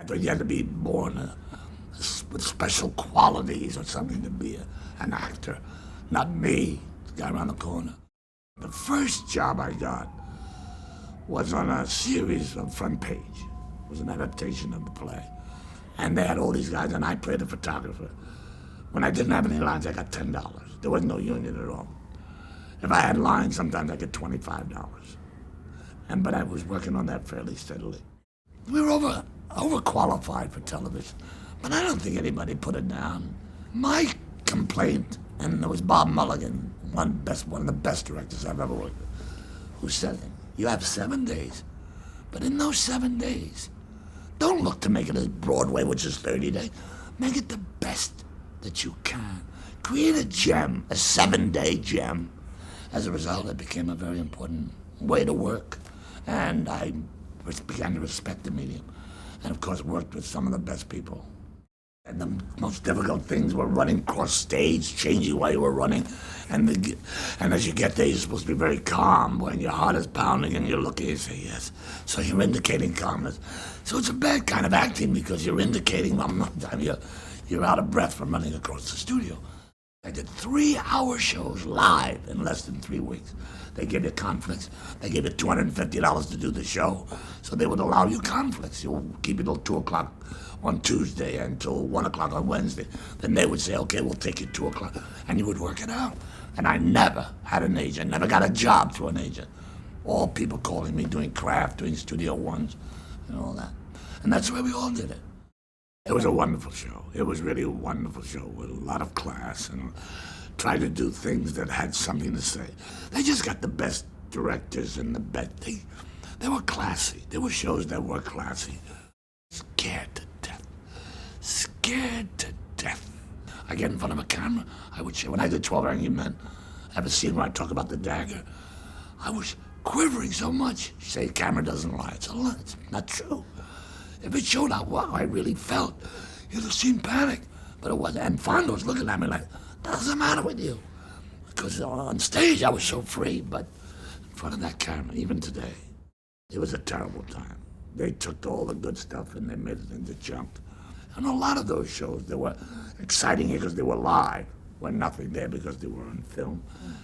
I thought you had to be born with special qualities or something to be an actor. Not me, the guy around the corner. The first job I got was on a series of Front Page. It was an adaptation of the play. And they had all these guys, and I played the photographer. When I didn't have any lines, I got $10. There was no union at all. If I had lines, sometimes I get $25. But I was working on that fairly steadily. We were overqualified for television, but I don't think anybody put it down. My complaint, and it was Bob Mulligan, one of the best directors I've ever worked with, who said, you have 7 days, but in those 7 days, don't look to make it as Broadway, which is 30 days. Make it the best that you can. Create a gem, a 7-day gem. As a result, it became a very important way to work, and I began to respect the medium, and of course worked with some of the best people. And the most difficult things were running across stage, changing while you were running, and as you get there, you're supposed to be very calm. When your heart is pounding and you're looking, you say yes. So you're indicating calmness. So it's a bad kind of acting because you're indicating you're out of breath from running across the studio. I did 3-hour shows live in less than 3 weeks. They gave you conflicts. They gave you $250 to do the show, so they would allow you conflicts. You'll keep it till 2 o'clock on Tuesday until 1 o'clock on Wednesday. Then they would say, okay, we'll take you 2 o'clock, and you would work it out. And I never had an agent, never got a job through an agent. All people calling me, doing craft, doing Studio Ones, and all that. And that's the way we all did it. It was a wonderful show. It was really a wonderful show with a lot of class and tried to do things that had something to say. They just got the best directors and the best thing. They were classy. There were shows that were classy. Scared to death. Scared to death. I get in front of a camera. I would say, when I did 12 Angry Men, I have a scene where I talk about the dagger. I was quivering so much. You say, the camera doesn't lie. It's a lie. It's not true. If it showed how well I really felt, you'd have seen panic. But it wasn't. And Fonda was looking at me like, what's the matter with you? Because on stage I was so free, but in front of that camera, even today, it was a terrible time. They took all the good stuff and they made it into junk. And a lot of those shows, they were exciting because they were live, were nothing there because they were on film,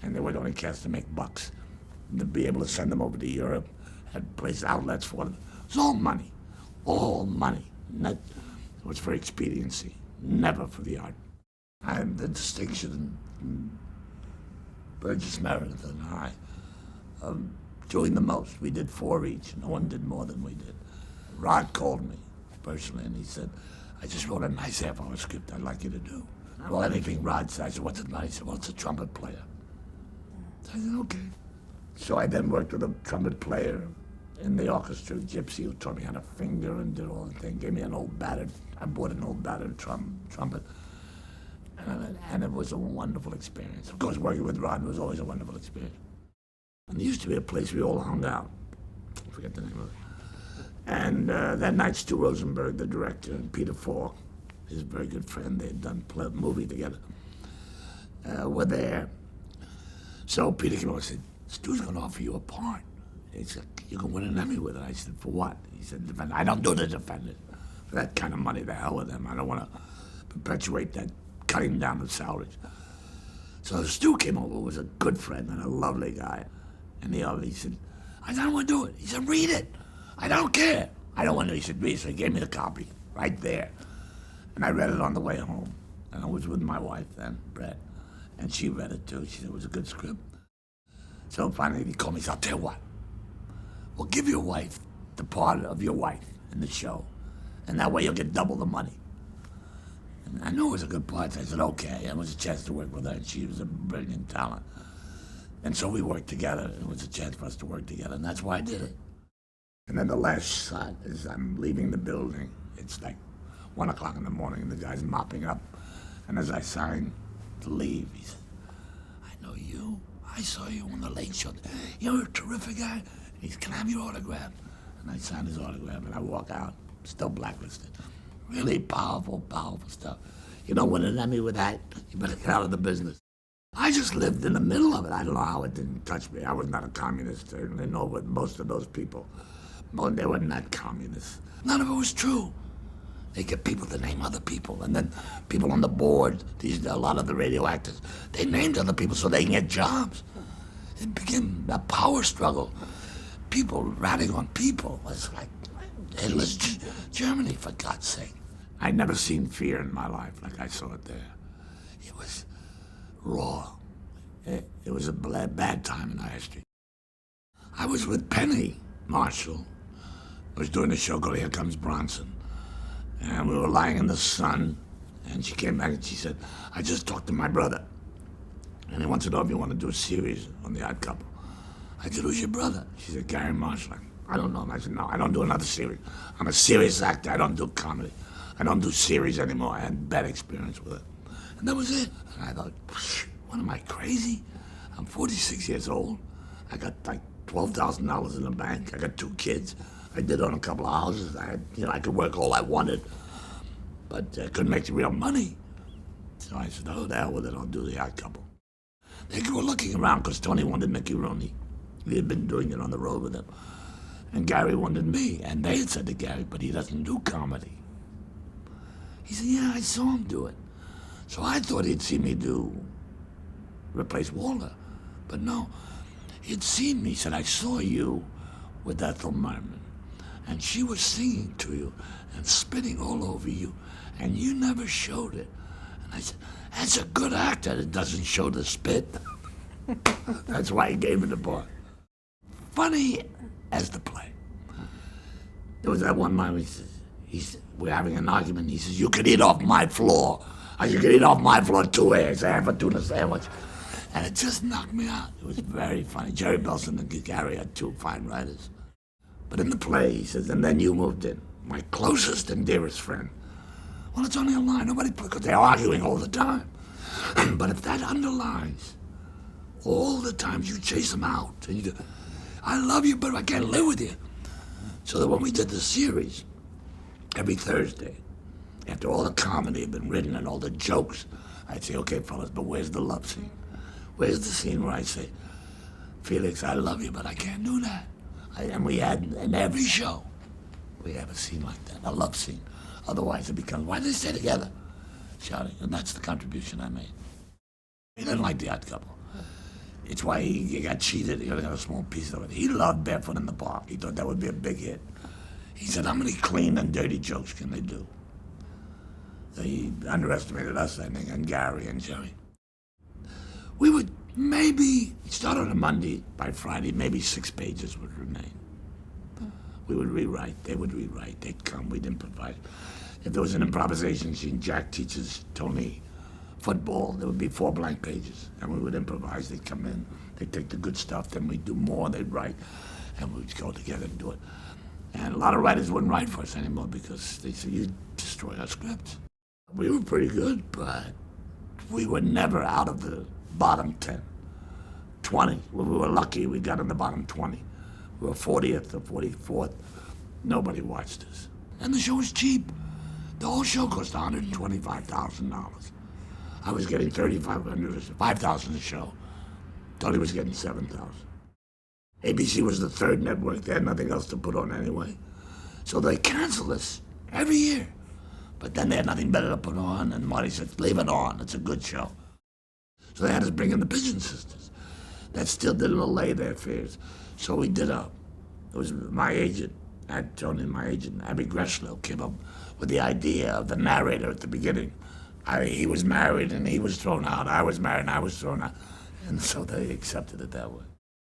and they were only cast to make bucks. To be able to send them over to Europe, had place outlets for them. It was all money. All money. It was for expediency, never for the art. I had the distinction, Burgess Meredith and I, of doing the most. We did 4 each. No one did more than we did. Rod called me personally and he said, I just wrote a nice half-hour script I'd like you to do. Well, anything Rod said, I said, what's it about? He said, well, it's a trumpet player. I said, okay. So I then worked with a trumpet player in the orchestra, Gypsy, who taught me how to finger and did all the thing. Gave me an old battered, I bought an old battered trumpet. And it was a wonderful experience. Of course, working with Rod was always a wonderful experience. And there used to be a place we all hung out. I forget the name of it. And that night, Stu Rosenberg, the director, and Peter Falk, his very good friend, they had done a movie together, were there. So Peter came over and said, Stu's going to offer you a part. He said, you can win an Emmy with it. I said, for what? He said, Defender. I don't do the Defender. For that kind of money, the hell with them. I don't want to perpetuate that, cutting down the salaries. So Stu came over, was a good friend and a lovely guy. And he said, I don't want to do it. He said, read it. I don't care. I don't want to. He said, read it. So he gave me the copy right there. And I read it on the way home. And I was with my wife then, Brett. And she read it too. She said it was a good script. So finally he called me. He said, I'll tell you what. We'll give your wife the part of your wife in the show. And that way you'll get double the money. And I knew it was a good part. So I said, okay. And it was a chance to work with her. And she was a brilliant talent. And so we worked together. It was a chance for us to work together. And that's why I did it. And then the last shot is I'm leaving the building. It's like 1 o'clock in the morning and the guy's mopping up. And as I sign to leave, he said, I know you. I saw you on the Late Show. You're a terrific guy. He said, can I have your autograph? And I signed his autograph and I walk out, still blacklisted. Really powerful, powerful stuff. You don't win an Emmy with that, you better get out of the business. I just lived in the middle of it. I don't know how it didn't touch me. I was not a communist, certainly, nor with most of those people. They were not communists. None of it was true. They get people to name other people, and then people on the board, a lot of the radio actors, they named other people so they can get jobs. It became a power struggle. People ratting on people. It's like Hitler's Germany, for God's sake. I'd never seen fear in my life like I saw it there. It was raw. It was a bad time in our history. I was with Penny Marshall. I was doing a show called Here Comes Bronson. And we were lying in the sun, and she came back and she said, I just talked to my brother, and he wants to know if you want to do a series on The Odd Couple. I said, who's your brother? She said, Gary Marshall. I don't know him. I said, no, I don't do another series. I'm a serious actor. I don't do comedy. I don't do series anymore. I had bad experience with it. And that was it. And I thought, what am I, crazy? I'm 46 years old. I got like $12,000 in the bank. I got 2 kids. I did own a couple of houses. I could work all I wanted, but I couldn't make the real money. So I said, oh, the hell with it, I'll do The Odd Couple. They were looking around because Tony wanted Mickey Rooney. He had been doing it on the road with him. And Gary wanted me. And they had said to Gary, but he doesn't do comedy. He said, yeah, I saw him do it. So I thought he'd see me replace Walter. But no, he'd seen me. He said, I saw you with Ethel Merman. And she was singing to you and spitting all over you, and you never showed it. And I said, that's a good actor that doesn't show the spit. That's why he gave me the part. Funny as the play. There was that one line where he said, we're having an argument. He says, you could eat off my floor. You could eat off my floor 2 eggs. I have a tuna sandwich. And it just knocked me out. It was very funny. Jerry Belson and Gary had 2 fine writers. But in the play, he says, and then you moved in, my closest and dearest friend. Well, it's only a line. Nobody, because they're arguing all the time. But if that underlies all the times you chase them out, and you go, I love you, but I can't live with you. So that when we did the series, every Thursday, after all the comedy had been written and all the jokes, I'd say, okay, fellas, but where's the love scene? Where's the scene where I say, Felix, I love you, but I can't do that? And we had, in every show, we have a scene like that, a love scene. Otherwise it becomes, why did they stay together? Shouting, and that's the contribution I made. He didn't like The Odd Couple. It's why he got cheated, he only got a small piece of it. He loved Barefoot in the Park. He thought that would be a big hit. He said, how many clean and dirty jokes can they do? So he underestimated us, I think, and Gary and Jerry. We would maybe start on a Monday, by Friday, maybe 6 pages would remain. We would rewrite, they would rewrite, they'd come, we'd improvise. If there was an improvisation scene, Jack teaches Tony football, there would be 4 blank pages, and we would improvise, they'd come in, they'd take the good stuff, then we'd do more, they'd write, and we'd go together and do it. And a lot of writers wouldn't write for us anymore because they said, you destroy our scripts. We were pretty good, but we were never out of the bottom 10. 20. When we were lucky, we got in the bottom 20. We were 40th or 44th. Nobody watched us. And the show was cheap. The whole show cost $125,000. I was getting $3,500, $5,000 a show. Tony was getting $7,000. ABC was the 3rd network. They had nothing else to put on anyway. So they canceled us every year. But then they had nothing better to put on, and Marty said, leave it on. It's a good show. So they had us bring in the Pigeon Sisters. That still didn't allay their fears. So we did it was my agent, Tony and my agent, Abby Greshlow, came up with the idea of the narrator at the beginning. He was married and he was thrown out. I was married and I was thrown out. And so they accepted it that way.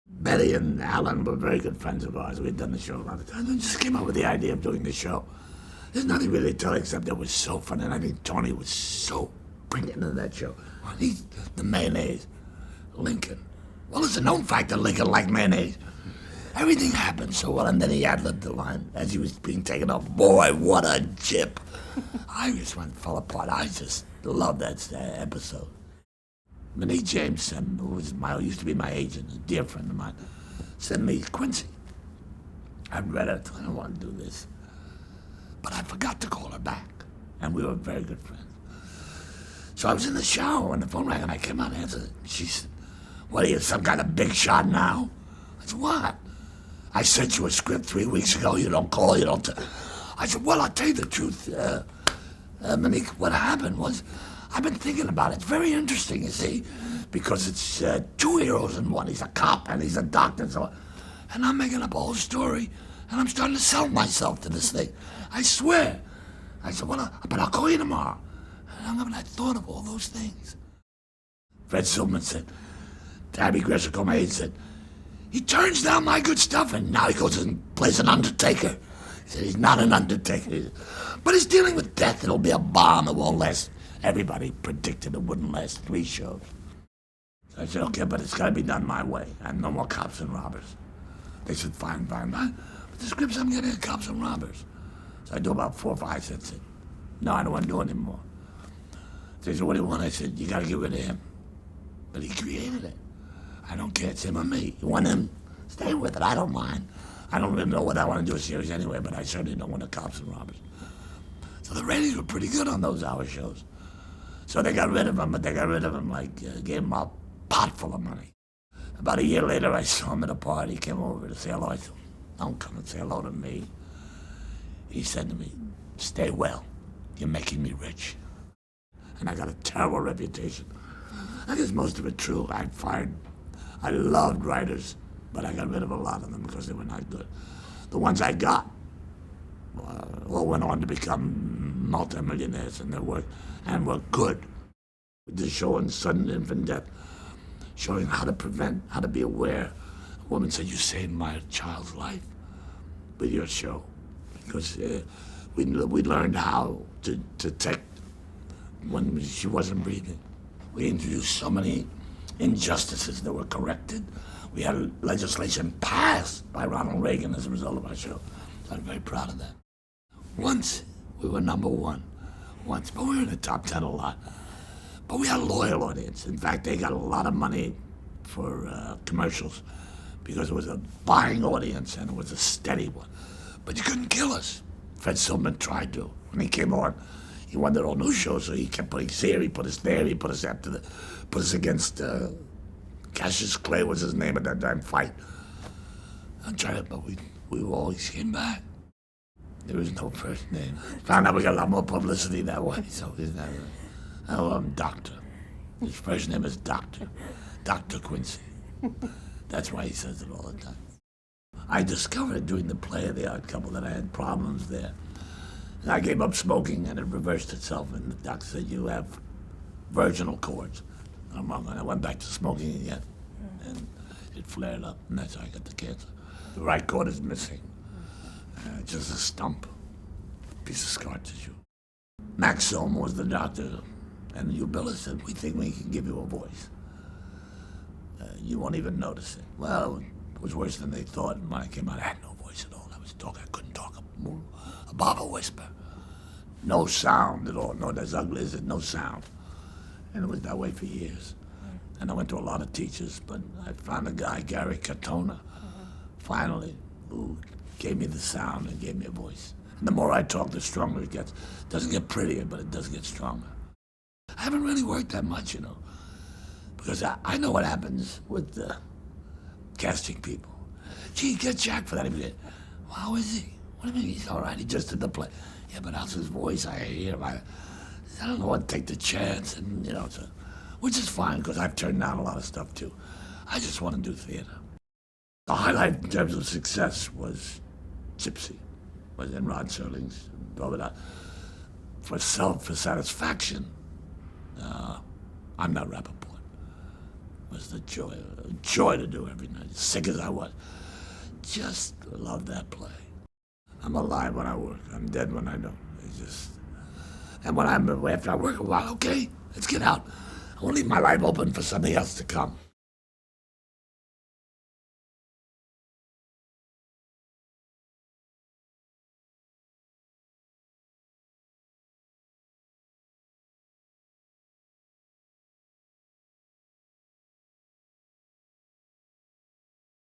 Betty and Alan were very good friends of ours. We'd done the show a lot of times. We just came up with the idea of doing the show. There's nothing really to tell except it was so fun, and I think Tony was so brilliant in that show. The mayonnaise, Lincoln. Well, it's a known fact that Lincoln liked mayonnaise. Everything happened so well, and then he ad-libbed the line as he was being taken off. Boy, what a chip. I just fell apart. I just loved that episode. Monique Jameson, who used to be my agent, a dear friend of mine, sent me Quincy. I read it. I don't want to do this. But I forgot to call her back, and we were very good friends. So I was in the shower when the phone rang, and I came out and answered it. She said, what are you, some kind of big shot now? I said, what? I sent you a script 3 weeks ago. You don't call, you don't I said, well, I'll tell you the truth, Monique, what happened was, I've been thinking about it. It's very interesting, you see, because it's two heroes in one. He's a cop and he's a doctor and so on. And I'm making up a whole story, and I'm starting to sell myself to this thing. I swear. I said, well, but I'll call you tomorrow. And I thought of all those things. Fred Silverman said, Tabby Gresham said, he turns down my good stuff, and now he goes and plays an undertaker. He said, he's not an undertaker. But he's dealing with death. It'll be a bomb. It won't last. Everybody predicted it wouldn't last 3 shows. So I said, okay, but it's got to be done my way. And no more cops and robbers. They said, fine. But the scripts I'm getting are cops and robbers. So I do about 4 or 5 cents. No, I don't want to do it anymore. They said, what do you want? I said, you got to get rid of him. But he created it. I don't care, it's him or me. You want him? Stay with it, I don't mind. I don't really know what I want to do a series anyway, but I certainly don't want the cops and robbers. So the ratings were pretty good on those hour shows. So they got rid of him, but they got rid of him gave him a pot full of money. About a year later, I saw him at a party. He came over to say hello. I said, don't come and say hello to me. He said to me, stay well. You're making me rich. And I got a terrible reputation. I guess most of it true. I loved writers, but I got rid of a lot of them because they were not good. The ones I got all went on to become multimillionaires, and were good. We did a show on sudden infant death, showing how to prevent, how to be aware. A woman said, you saved my child's life with your show. Because we learned how to detect when she wasn't breathing. We introduced so many injustices that were corrected. We had legislation passed by Ronald Reagan as a result of our show. So I'm very proud of that. Once we were #1. Once, but we were in the top 10 a lot. But we had a loyal audience. In fact, they got a lot of money for commercials because it was a buying audience and it was a steady one. But you couldn't kill us. Fred Silverman tried to. When he came on, he wanted all new shows, so he kept putting us here, he put us there, he put us against Cassius Clay was his name at that time, Fight. I tried it, but we always came back. There was no first name. Found out we got a lot more publicity that way, so he's not Doctor. His first name is Doctor. Dr. Quincy. That's why he says it all the time. I discovered during the play of The Odd Couple that I had problems there. And I gave up smoking, and it reversed itself, and the doctor said, you have virginal cords. I'm wrong, and I went back to smoking again, and it flared up, and that's how I got the cancer. The right cord is missing, just a stump, a piece of scar tissue. Max Sohm was the doctor, and Ubilla said, we think we can give you a voice. You won't even notice it. Well, it was worse than they thought, and when I came out, I had no voice at all. I was talking, I couldn't talk, above a whisper. No sound at all, not as ugly as it, no sound. And it was that way for years. And I went to a lot of teachers, but I found a guy, Gary Katona, finally, who gave me the sound and gave me a voice. And the more I talk, the stronger it gets. It doesn't get prettier, but it does get stronger. I haven't really worked that much, because I know what happens with casting people. Gee, get Jack for that. He'd be like, well, how is he? What do you mean he's all right? He just did the play. Yeah, but how's his voice? I hear him. I don't know what to take the chance, and which is fine because I've turned down a lot of stuff too. I just want to do theater. The highlight in terms of success was Gypsy, was in Rod Serling's. For satisfaction, I'm not Rappaport. It was the joy to do every night, sick as I was. Just love that play. I'm alive when I work. I'm dead when I don't. And after I work a while, okay, let's get out. I want to leave my life open for something else to come.